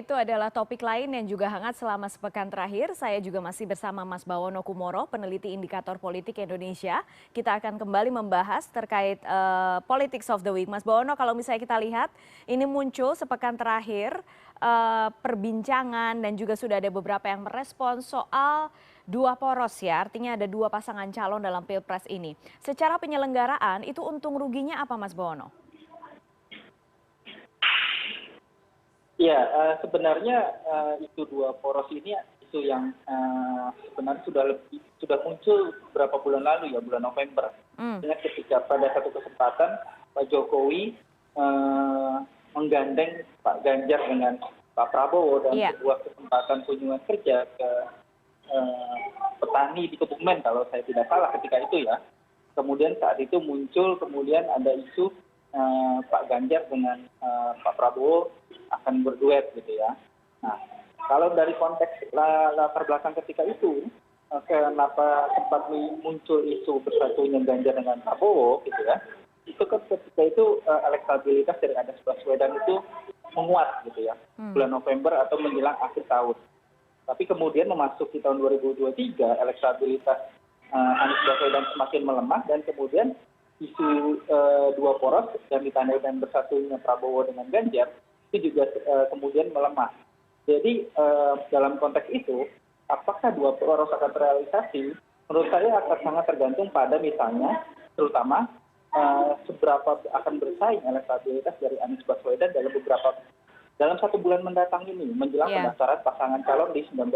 itu adalah topik lain yang juga hangat selama sepekan terakhir. Saya juga masih bersama Mas Bawono Kumoro, peneliti Indikator Politik Indonesia. Kita akan kembali membahas terkait Politics of the Week. Mas Bawono, kalau misalnya kita lihat, ini muncul sepekan terakhir perbincangan dan juga sudah ada beberapa yang merespons soal dua poros ya, artinya ada dua pasangan calon dalam Pilpres ini. Secara penyelenggaraan, itu untung ruginya apa Mas Bawono? Ya, sebenarnya isu dua poros ini isu yang sebenarnya sudah muncul beberapa bulan lalu ya, bulan November. Ketika pada satu kesempatan Pak Jokowi menggandeng Pak Ganjar dengan Pak Prabowo dan sebuah kesempatan kunjungan kerja ke petani di Kebumen kalau saya tidak salah ketika itu ya. Kemudian saat itu muncul kemudian ada isu Pak Ganjar dengan Pak Prabowo akan berduet gitu ya. Nah, kalau dari konteks latar belakang ketika itu, kenapa sempat muncul isu bersatunya Ganjar dengan Prabowo gitu ya? Itu kan ketika itu elektabilitas dari Anies Baswedan itu menguat gitu ya, bulan November atau menjelang akhir tahun. Tapi kemudian memasuki tahun 2023, elektabilitas Anies Baswedan semakin melemah dan kemudian isu dua poros yang ditandai dan bersatunya Prabowo dengan Ganjar itu juga kemudian melemah. Jadi dalam konteks itu, apakah dua poros akan terrealisasi? Menurut saya akan sangat tergantung pada misalnya, terutama seberapa akan bersaing elektabilitas dari Anies Baswedan dalam 1 bulan mendatang ini menjelang pendaftaran pasangan calon di 19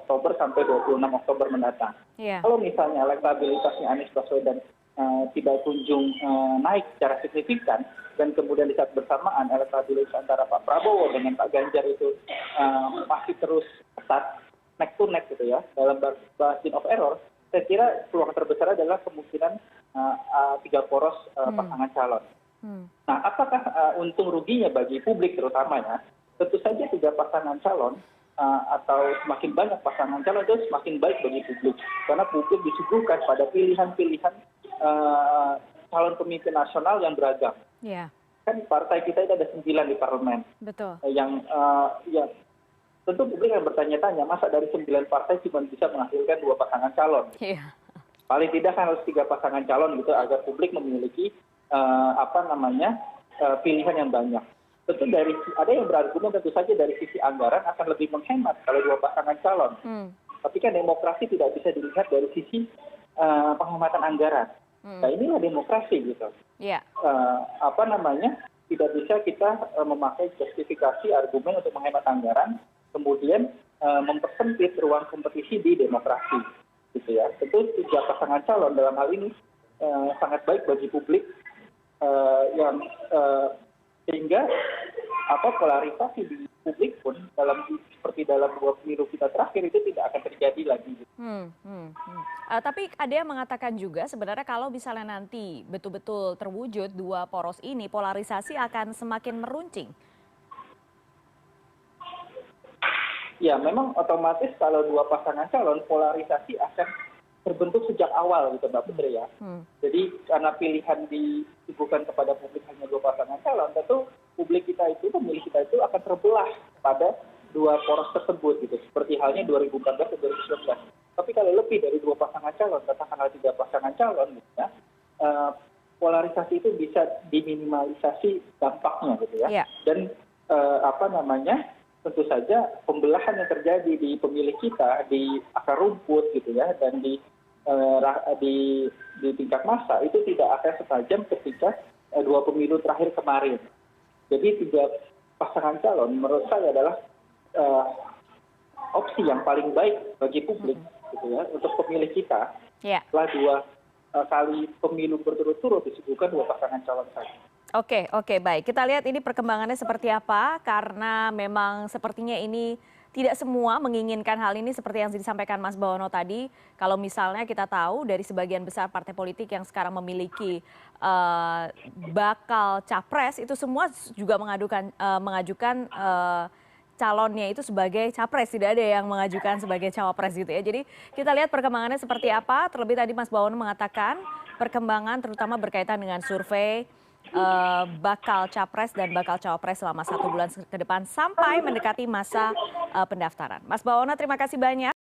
Oktober sampai 26 Oktober mendatang. Kalau misalnya elektabilitasnya Anies Baswedan tidak kunjung naik secara signifikan dan kemudian di saat bersamaan elektabilitas antara Pak Prabowo dengan Pak Ganjar itu masih terus ketat neck to neck gitu ya dalam margin of error, saya kira peluang terbesar adalah kemungkinan 3 poros pasangan calon. Nah, apakah untung ruginya bagi publik terutama ya? Tentu saja 3 pasangan calon atau semakin banyak pasangan calon itu semakin baik bagi publik karena publik disuguhkan pada pilihan-pilihan calon pemimpin nasional yang beragam. Kan partai kita itu ada 9 di parlemen. Betul. Yang ya tentu publik akan bertanya-tanya, masa dari 9 partai cuma bisa menghasilkan 2 pasangan calon? Paling tidak kan harus 3 pasangan calon gitu agar publik memiliki pilihan yang banyak. Tentu ada yang berargumen tentu saja dari sisi anggaran akan lebih menghemat kalau 2 pasangan calon. Tapi kan demokrasi tidak bisa dilihat dari sisi penghematan anggaran. Nah, inilah demokrasi gitu. Tidak bisa kita memakai justifikasi argumen untuk menghemat anggaran, kemudian mempersempit ruang kompetisi di demokrasi, gitu ya. Tentu 3 pasangan calon dalam hal ini sangat baik bagi publik yang sehingga polarisasi di publik pun seperti dalam 2 pemilu kita terakhir itu tidak akan terjadi lagi. Tapi ada yang mengatakan juga sebenarnya kalau misalnya nanti betul-betul terwujud 2 poros ini, polarisasi akan semakin meruncing. Ya, memang otomatis kalau 2 pasangan calon, polarisasi akan terbentuk sejak awal gitu Mbak Putri ya. Jadi karena pilihan disuguhkan kepada publik hanya 2 pasangan calon, tentu publik kita itu, pemilih kita itu akan terbelah pada 2 poros tersebut gitu. Seperti halnya 2014 dan 2019. Tapi kalau lebih dari 2 pasangan calon, katakanlah 3 pasangan calon gitu ya, polarisasi itu bisa diminimalisasi dampaknya gitu ya. Dan tentu saja pembelahan yang terjadi di pemilih kita di akar rumput gitu ya dan di tingkat massa itu tidak akan setajam ketika 2 pemilu terakhir kemarin. Jadi 3 pasangan calon menurut saya adalah opsi yang paling baik bagi publik gitu ya untuk pemilih kita. Setelah 2 kali pemilu berturut-turut disuguhkan 2 pasangan calon saja. Oke, baik. Kita lihat ini perkembangannya seperti apa, karena memang sepertinya ini tidak semua menginginkan hal ini seperti yang disampaikan Mas Bawono tadi. Kalau misalnya kita tahu dari sebagian besar partai politik yang sekarang memiliki bakal capres, itu semua juga mengajukan calonnya itu sebagai capres, tidak ada yang mengajukan sebagai cawapres gitu ya. Jadi kita lihat perkembangannya seperti apa. Terlebih tadi Mas Bawono mengatakan perkembangan terutama berkaitan dengan survei bakal capres dan bakal cawapres selama 1 bulan ke depan sampai mendekati masa pendaftaran. Mas Bawono, terima kasih banyak.